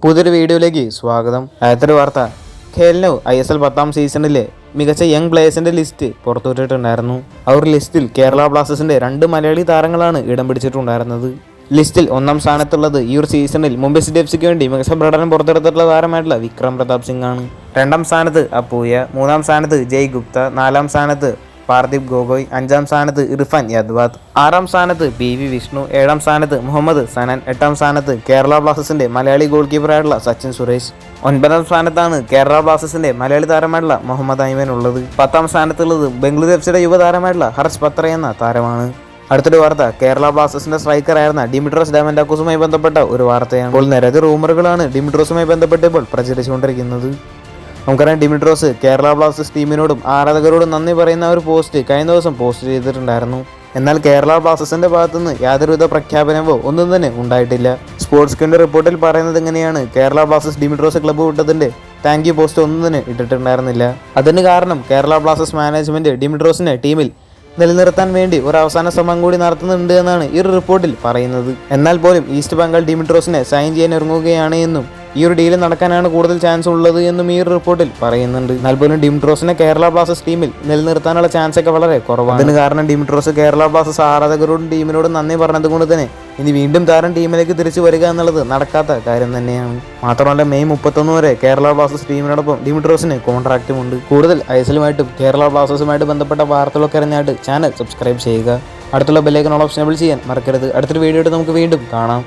പുതിയൊരു വീഡിയോയിലേക്ക് സ്വാഗതം. ആദ്യത്തെ വാർത്ത, ഖേൽനോ ISL 10ാം സീസണിലെ മികച്ച യങ് പ്ലേയേഴ്സിന്റെ ലിസ്റ്റ് പുറത്തുവിട്ടിട്ടുണ്ടായിരുന്നു. ആ ഒരു ലിസ്റ്റിൽ കേരള ബ്ലാസ്റ്റേഴ്സിന്റെ 2 മലയാളി താരങ്ങളാണ് ഇടം പിടിച്ചിട്ടുണ്ടായിരുന്നത്. ലിസ്റ്റിൽ 1ാം സ്ഥാനത്തുള്ളത് ഈ ഒരു സീസണിൽ മുംബൈ സിറ്റി FCക്ക് വേണ്ടി മികച്ച പ്രകടനം പുറത്തെടുത്തിട്ടുള്ള താരമായിട്ടുള്ള വിക്രം പ്രതാപ് സിംഗ് ആണ്. 2ാം സ്ഥാനത്ത് അപ്പൂയ, 3ാം സ്ഥാനത്ത് ജയ് ഗുപ്ത, 4ാം സ്ഥാനത്ത് പാർദീപ് ഗോഗോയ്, 5ാം സ്ഥാനത്ത് ഇർഫാൻ യദ്വാദ്, 6ാം സ്ഥാനത്ത് PV വിഷ്ണു, 7ാം സ്ഥാനത്ത് മുഹമ്മദ് സനൻ, 8ാം സ്ഥാനത്ത് കേരള ബ്ലാസ്റ്റേഴ്സിന്റെ മലയാളി ഗോൾ കീപ്പറായിട്ടുള്ള സച്ചിൻ സുരേഷ്, 9ാം സ്ഥാനത്താണ് കേരള ബ്ലാസ്റ്റേഴ്സിന്റെ മലയാളി താരമായിട്ടുള്ള മുഹമ്മദ് ഐമൻ ഉള്ളത്. 10ാം സ്ഥാനത്തുള്ളത് ബംഗളൂരു FC യുവതാരമായിട്ടുള്ള ഹർഷ് പത്ര എന്ന താരമാണ്. അടുത്തൊരു വാർത്ത, കേരള ബ്ലാസ്റ്റേഴ്സിന്റെ സ്ട്രൈക്കറായിരുന്ന ഡിമിട്രോസ് ഡയമൻഡാക്കോസുമായി ബന്ധപ്പെട്ട ഒരു വാർത്തയാണ്. ഇപ്പോൾ നിരവധി റൂമറുകളാണ് ഡിമിട്രോസുമായി ബന്ധപ്പെട്ട് ഇപ്പോൾ പ്രചരിച്ചുകൊണ്ടിരിക്കുന്നത്. നമുക്കറിയാം, ഡിമിട്രോസ് കേരള ബ്ലാസ്റ്റേഴ്സ് ടീമിനോടും ആരാധകരോടും നന്ദി പറയുന്ന ഒരു പോസ്റ്റ് കഴിഞ്ഞ ദിവസം പോസ്റ്റ് ചെയ്തിട്ടുണ്ടായിരുന്നു. എന്നാൽ കേരള ബ്ലാസ്റ്റേഴ്സിന്റെ ഭാഗത്തുനിന്ന് യാതൊരുവിധ പ്രഖ്യാപനമോ ഒന്നും തന്നെ ഉണ്ടായിട്ടില്ല. സ്പോർട്സ് കിന്റെ റിപ്പോർട്ടിൽ പറയുന്നത് എങ്ങനെയാണ്, കേരള ബ്ലാസ്റ്റേഴ്സ് ഡിമിട്രോസ് ക്ലബ്ബ് വിട്ടതിന്റെ താങ്ക് യു പോസ്റ്റ് ഒന്നും തന്നെ ഇട്ടിട്ടുണ്ടായിരുന്നില്ല. അതിന് കാരണം കേരള ബ്ലാസ്റ്റേഴ്സ് മാനേജ്മെന്റ് ഡിമിട്രോസിനെ ടീമിൽ നിലനിർത്താൻ വേണ്ടി ഒരു അവസാന ശ്രമം കൂടി നടത്തുന്നുണ്ട് എന്നാണ് ഈ റിപ്പോർട്ടിൽ പറയുന്നത്. എന്നാൽ പോലും ഈസ്റ്റ് ബംഗാൾ ഡിമിട്രോസിനെ സൈൻ ചെയ്യാൻ ഇറങ്ങുകയാണ് എന്നും ഈ ഒരു ഡീൽ നടക്കാനാണ് കൂടുതൽ ചാൻസ് ഉള്ളത് എന്നും ഈ റിപ്പോർട്ടിൽ പറയുന്നുണ്ട്. എന്നാൽ പോലും ഡിമിട്രോസിനെ കേരള ബ്ലാസ്റ്റേഴ്സ് ടീമിൽ നിലനിർത്താനുള്ള ചാൻസ് ഒക്കെ വളരെ കുറവാണ്. അതിന് കാരണം ഡിമിട്രോസ് കേരള ബ്ലാസ്റ്റേഴ്സ് ആരാധകരോടും ടീമിനോടും നന്ദി പറഞ്ഞത് കൊണ്ട് തന്നെ ഇനി വീണ്ടും താരം ടീമിലേക്ക് തിരിച്ചു വരിക എന്നുള്ളത് നടക്കാത്ത കാര്യം തന്നെയാണ്. മാത്രമല്ല, മെയ് 31 വരെ കേരള ബ്ലാസ്റ്റേഴ്സ് ടീമിനോടൊപ്പം ഡിമിട്രോസിന് കോൺട്രാക്റ്റുമുണ്ട്. കൂടുതൽ ISLുമായിട്ടും കേരള ബ്ലാസ്റ്റേഴ്സുമായിട്ട് ബന്ധപ്പെട്ട വാർത്തകളൊക്കെ അറിഞ്ഞായിട്ട് ചാനൽ സബ്സ്ക്രൈബ് ചെയ്യുക. അടുത്തുള്ള ബെല്ലൈക്കൺ ഓപ്ഷൻ എനേബിൾ ചെയ്യാൻ മറക്കരുത്. അടുത്തൊരു വീഡിയോ ആയിട്ട് നമുക്ക് വീണ്ടും കാണാം.